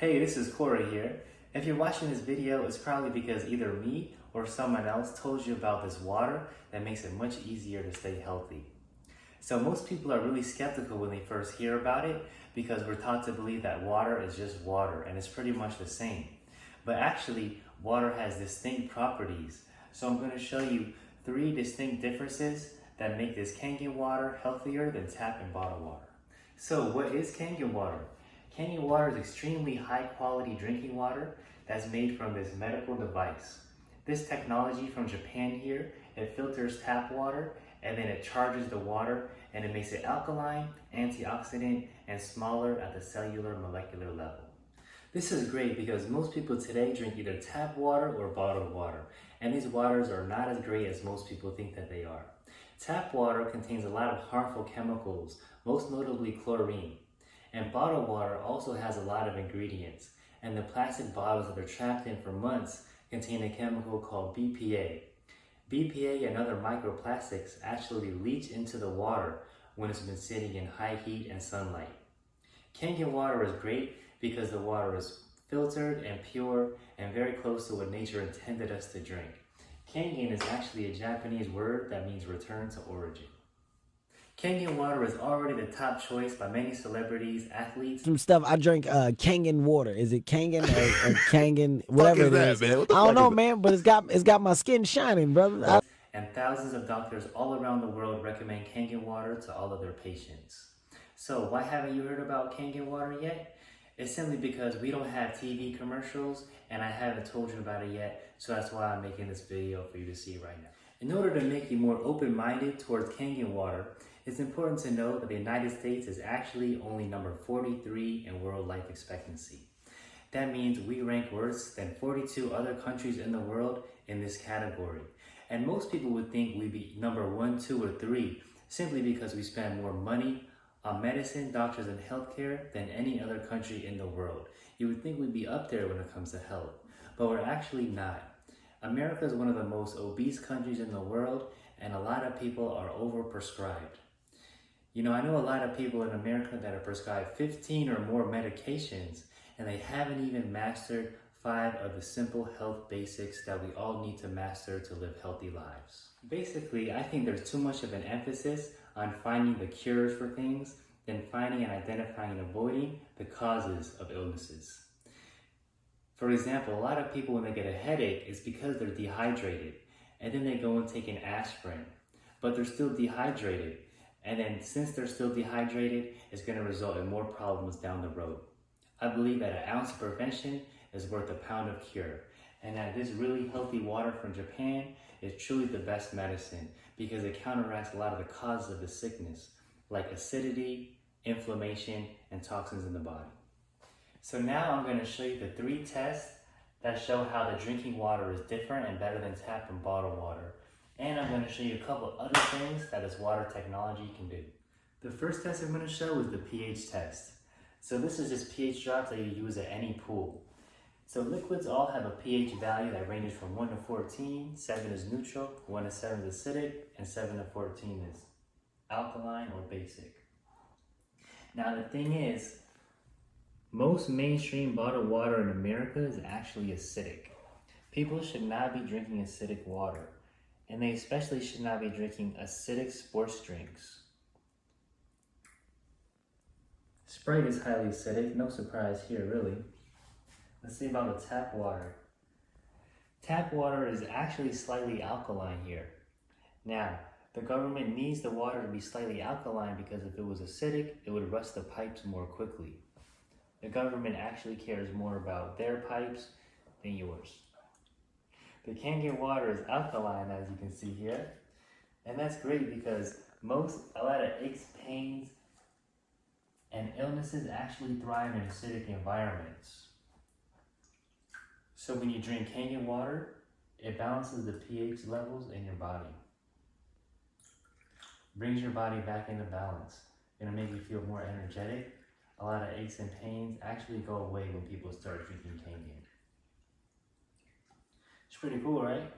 Hey, this is Cory here. If you're watching this video, it's probably because either me or someone else told you about this water that makes it much easier to stay healthy. So most people are really skeptical when they first hear about it because we're taught to believe that water is just water and it's pretty much the same. But actually, water has distinct properties. So I'm going to show you 3 distinct differences that make this Kangen water healthier than tap and bottled water. So what is Kangen water? Kangen water is extremely high quality drinking water that's made from this medical device. This technology from Japan here, it filters tap water and then it charges the water and it makes it alkaline, antioxidant, and smaller at the cellular molecular level. This is great because most people today drink either tap water or bottled water, and these waters are not as great as most people think that they are. Tap water contains a lot of harmful chemicals, most notably chlorine. And bottled water also has a lot of ingredients, and the plastic bottles that are trapped in for months contain a chemical called BPA. BPA and other microplastics actually leach into the water when it's been sitting in high heat and sunlight. Kangen water is great because the water is filtered and pure and very close to what nature intended us to drink. Kangen is actually a Japanese word that means return to origin. Kangen water is already the top choice by many celebrities, athletes. Some stuff I drink Kangen water. Is it Kangen or Kangen? Whatever it is. Man? What I the don't know, fuck is man, but it's got my skin shining, brother. And thousands of doctors all around the world recommend Kangen water to all of their patients. So why haven't you heard about Kangen water yet? It's simply because we don't have TV commercials and I haven't told you about it yet, so that's why I'm making this video for you to see right now. In order to make you more open-minded towards Kangen water, it's important to know that the United States is actually only number 43 in world life expectancy. That means we rank worse than 42 other countries in the world in this category. And most people would think we'd be number 1, 2, or 3 simply because we spend more money on medicine, doctors, and healthcare than any other country in the world. You would think we'd be up there when it comes to health, but we're actually not. America is one of the most obese countries in the world, and a lot of people are overprescribed. You know, I know a lot of people in America that are prescribed 15 or more medications, and they haven't even mastered 5 of the simple health basics that we all need to master to live healthy lives. Basically, I think there's too much of an emphasis on finding the cures for things than finding and identifying and avoiding the causes of illnesses. For example, a lot of people when they get a headache, it's because they're dehydrated, and then they go and take an aspirin, but they're still dehydrated. And then since they're still dehydrated, it's going to result in more problems down the road. I believe that an ounce of prevention is worth a pound of cure. And that this really healthy water from Japan is truly the best medicine because it counteracts a lot of the causes of the sickness, like acidity, inflammation, and toxins in the body. So now I'm going to show you the 3 tests that show how the drinking water is different and better than tap and bottled water. And I'm going to show you a couple other things that this water technology can do. The first test I'm going to show is the pH test. So this is just pH drops that you use at any pool. So liquids all have a pH value that ranges from 1 to 14, 7 is neutral, 1 to 7 is acidic, and 7 to 14 is alkaline or basic. Now the thing is, most mainstream bottled water in America is actually acidic. People should not be drinking acidic water. And they especially should not be drinking acidic sports drinks. Sprite is highly acidic, no surprise here really. Let's see about the tap water. Tap water is actually slightly alkaline here. Now, the government needs the water to be slightly alkaline because if it was acidic, it would rust the pipes more quickly. The government actually cares more about their pipes than yours. The Kangen water is alkaline, as you can see here, and that's great because a lot of aches, pains, and illnesses actually thrive in acidic environments. So when you drink Kangen water, it balances the pH levels in your body. Brings your body back into balance. It'll make you feel more energetic. A lot of aches and pains actually go away when people start drinking Kangen. It's pretty cool, right?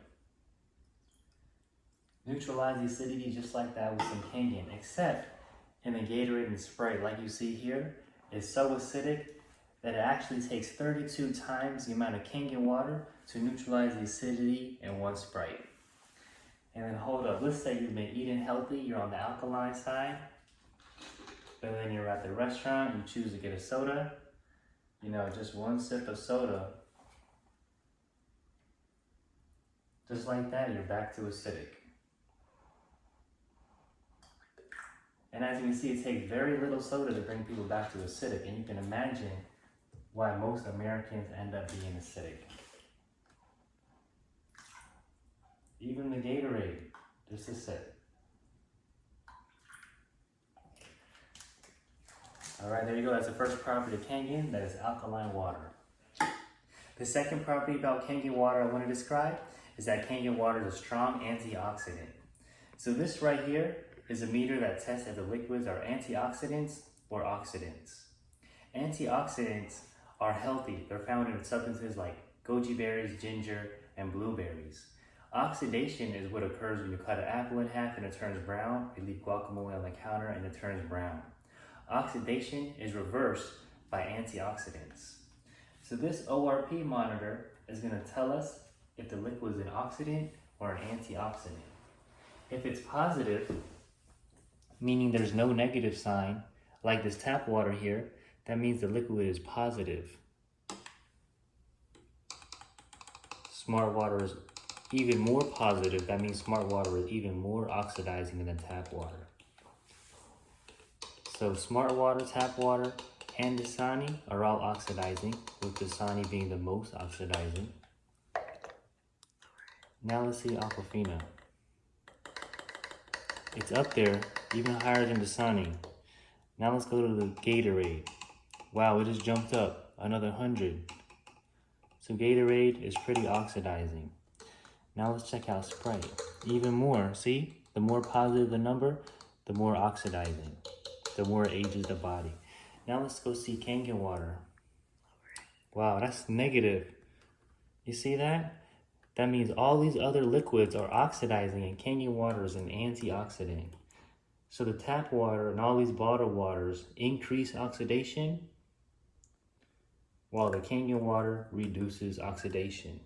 Neutralize the acidity just like that with some Kangen, except in the Gatorade and Sprite, like you see here, is so acidic that it actually takes 32 times the amount of Kangen water to neutralize the acidity in one Sprite. And then hold up, let's say you've been eating healthy, you're on the alkaline side, but then you're at the restaurant, you choose to get a soda, you know, just one sip of soda. Just like that, you're back to acidic. And as you can see, it takes very little soda to bring people back to acidic, and you can imagine why most Americans end up being acidic. Even the Gatorade, just a sip. All right, there you go. That's the first property of Kangen, that is alkaline water. The second property about Kangen water I want to describe is that Kangen water is a strong antioxidant. So this right here is a meter that tests if the liquids are antioxidants or oxidants. Antioxidants are healthy. They're found in substances like goji berries, ginger, and blueberries. Oxidation is what occurs when you cut an apple in half and it turns brown. You leave guacamole on the counter and it turns brown. Oxidation is reversed by antioxidants. So this ORP monitor is going to tell us if the liquid is an oxidant or an antioxidant. If it's positive, meaning there's no negative sign, like this tap water here, that means the liquid is positive. Smart water is even more positive. That means smart water is even more oxidizing than tap water. So smart water, tap water, and Dasani are all oxidizing, with Dasani being the most oxidizing. Now let's see Aquafina. It's up there, even higher than Dasani. Now let's go to the Gatorade. Wow, it just jumped up another 100. So Gatorade is pretty oxidizing. Now let's check out Sprite. Even more, see? The more positive the number, the more oxidizing, the more it ages the body. Now let's go see Kangen water. Wow, that's negative. You see that? That means all these other liquids are oxidizing and Kangen water is an antioxidant. So the tap water and all these bottled waters increase oxidation, while the Kangen water reduces oxidation.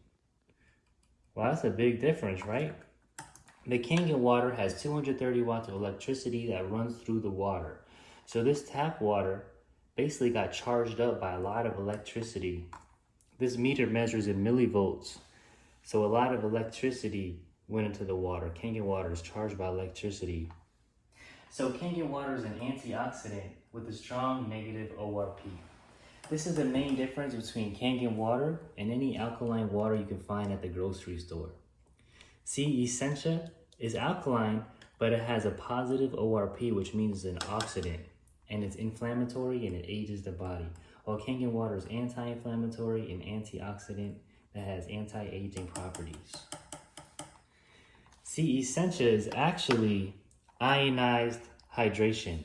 Wow, that's a big difference, right? The Kangen water has 230 watts of electricity that runs through the water. So this tap water basically got charged up by a lot of electricity. This meter measures in millivolts. So a lot of electricity went into the water. Kangen water is charged by electricity. So Kangen water is an antioxidant with a strong negative ORP. This is the main difference between Kangen water and any alkaline water you can find at the grocery store. See, Essentia is alkaline, but it has a positive ORP, which means it's an oxidant, and it's inflammatory and it ages the body. While Kangen water is anti-inflammatory and antioxidant that has anti-aging properties. See, Essentia is actually ionized hydration.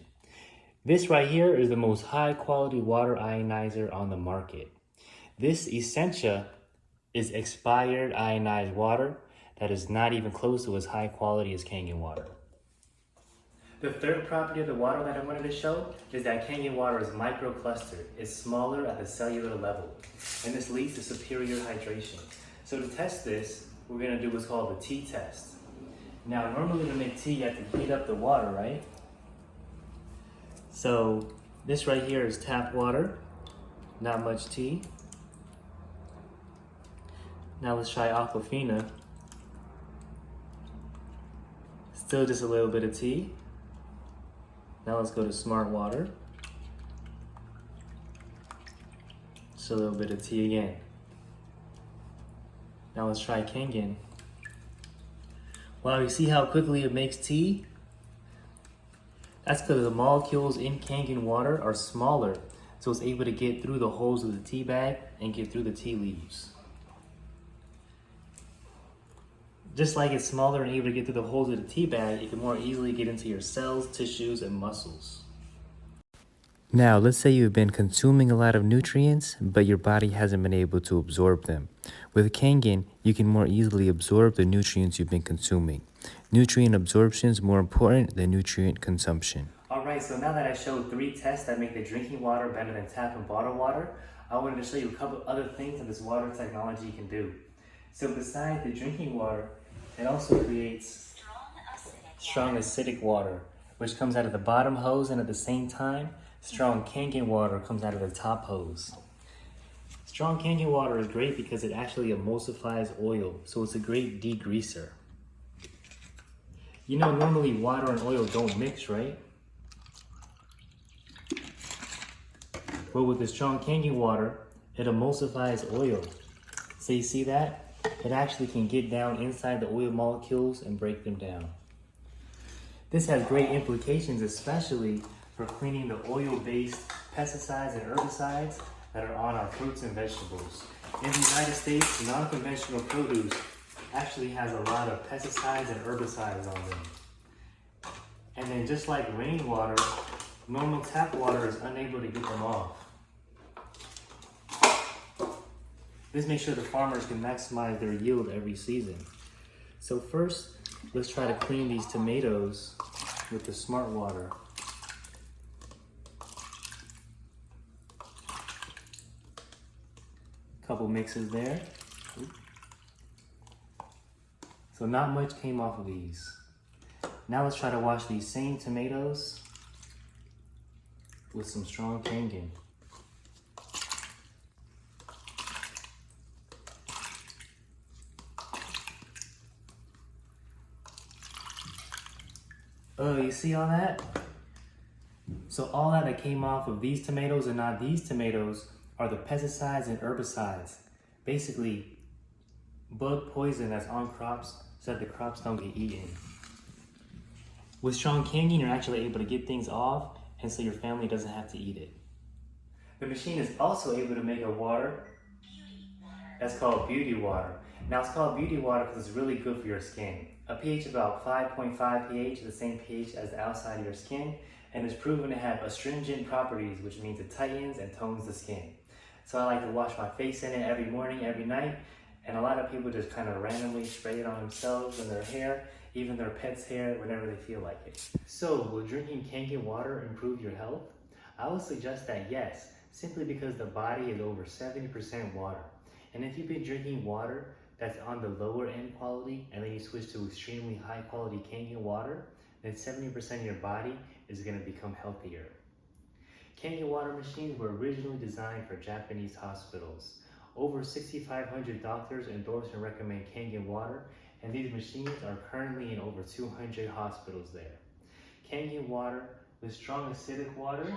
This right here is the most high quality water ionizer on the market. This Essentia is expired ionized water that is not even close to as high quality as Kangen water. The third property of the water that I wanted to show is that Kangen water is microclustered. It's smaller at the cellular level, and this leads to superior hydration. So to test this, we're gonna do what's called the tea test. Now, normally to make tea, you have to heat up the water, right? So this right here is tap water, not much tea. Now let's try Aquafina. Still just a little bit of tea. Now let's go to smart water. Just a little bit of tea again. Now let's try Kangen. Wow, you see how quickly it makes tea? That's because the molecules in Kangen water are smaller, so it's able to get through the holes of the tea bag and get through the tea leaves. Just like it's smaller and able to get through the holes of the tea bag, it can more easily get into your cells, tissues, and muscles. Now, let's say you've been consuming a lot of nutrients, but your body hasn't been able to absorb them. With Kangen, you can more easily absorb the nutrients you've been consuming. Nutrient absorption is more important than nutrient consumption. All right, so now that I showed 3 tests that make the drinking water better than tap and bottled water, I wanted to show you a couple other things that this water technology can do. So besides the drinking water, it also creates strong acidic water, which comes out of the bottom hose, and at the same time, strong Kangen water comes out of the top hose. Strong Kangen water is great because it actually emulsifies oil, so it's a great degreaser. You know, normally water and oil don't mix, right? But with the strong Kangen water, it emulsifies oil. So you see that? It actually can get down inside the oil molecules and break them down. This has great implications, especially for cleaning the oil-based pesticides and herbicides that are on our fruits and vegetables. In the United States, non-conventional produce actually has a lot of pesticides and herbicides on them. And then just like rainwater, normal tap water is unable to get them off. This makes sure the farmers can maximize their yield every season. So first, let's try to clean these tomatoes with the smart water. Couple mixes there. So not much came off of these. Now let's try to wash these same tomatoes with some strong Kangen. Oh, you see all that? So all that came off of these tomatoes and not these tomatoes are the pesticides and herbicides. Basically, bug poison that's on crops so that the crops don't get eaten. With strong Kangen, you're actually able to get things off, and so your family doesn't have to eat it. The machine is also able to make a water that's called beauty water. Now it's called beauty water because it's really good for your skin. A pH of about 5.5 pH is the same pH as the outside of your skin, and is proven to have astringent properties, which means it tightens and tones the skin. So I like to wash my face in it every morning, every night, and a lot of people just kind of randomly spray it on themselves and their hair, even their pet's hair, whenever they feel like it. So will drinking Kangen water improve your health? I would suggest that yes, simply because the body is over 70% water. And if you've been drinking water that's on the lower end quality, and then you switch to extremely high quality Kangen water, then 70% of your body is going to become healthier. Kangen water machines were originally designed for Japanese hospitals. Over 6,500 doctors endorse and recommend Kangen water, and these machines are currently in over 200 hospitals there. Kangen water with strong acidic water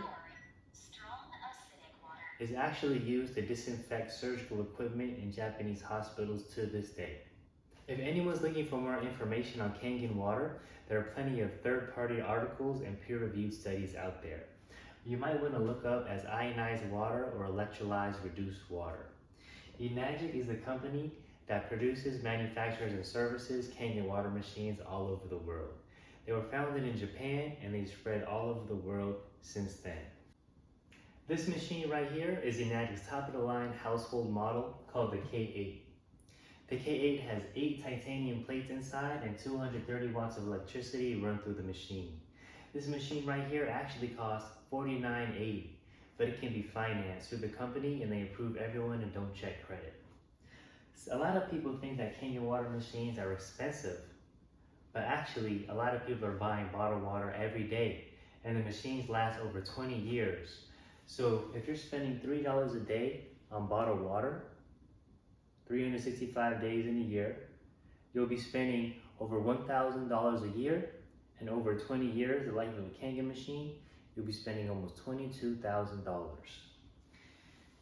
is actually used to disinfect surgical equipment in Japanese hospitals to this day. If anyone's looking for more information on Kangen water, there are plenty of third-party articles and peer-reviewed studies out there. You might want to look up as ionized water or electrolyzed reduced water. Enagic is the company that produces, manufactures, and services Kangen water machines all over the world. They were founded in Japan, and they've spread all over the world since then. This machine right here is Enagic's top-of-the-line household model called the K8. The K8 has 8 titanium plates inside and 230 watts of electricity run through the machine. This machine right here actually costs $49.80, but it can be financed through the company, and they approve everyone and don't check credit. A lot of people think that Kangen water machines are expensive, but actually a lot of people are buying bottled water every day, and the machines last over 20 years. So if you're spending $3 a day on bottled water, 365 days in a year, you'll be spending over $1,000 a year, and over 20 years, the life of a Kangen machine, you'll be spending almost $22,000.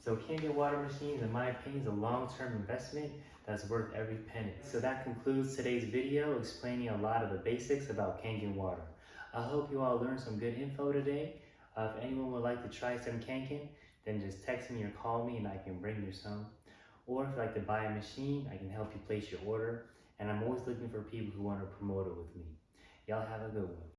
So Kangen water machines, in my opinion, is a long-term investment that's worth every penny. So that concludes today's video explaining a lot of the basics about Kangen water. I hope you all learned some good info today. If anyone would like to try some Kangen, then just text me or call me and I can bring you some. Or if you'd like to buy a machine, I can help you place your order. And I'm always looking for people who want to promote it with me. Y'all have a good one.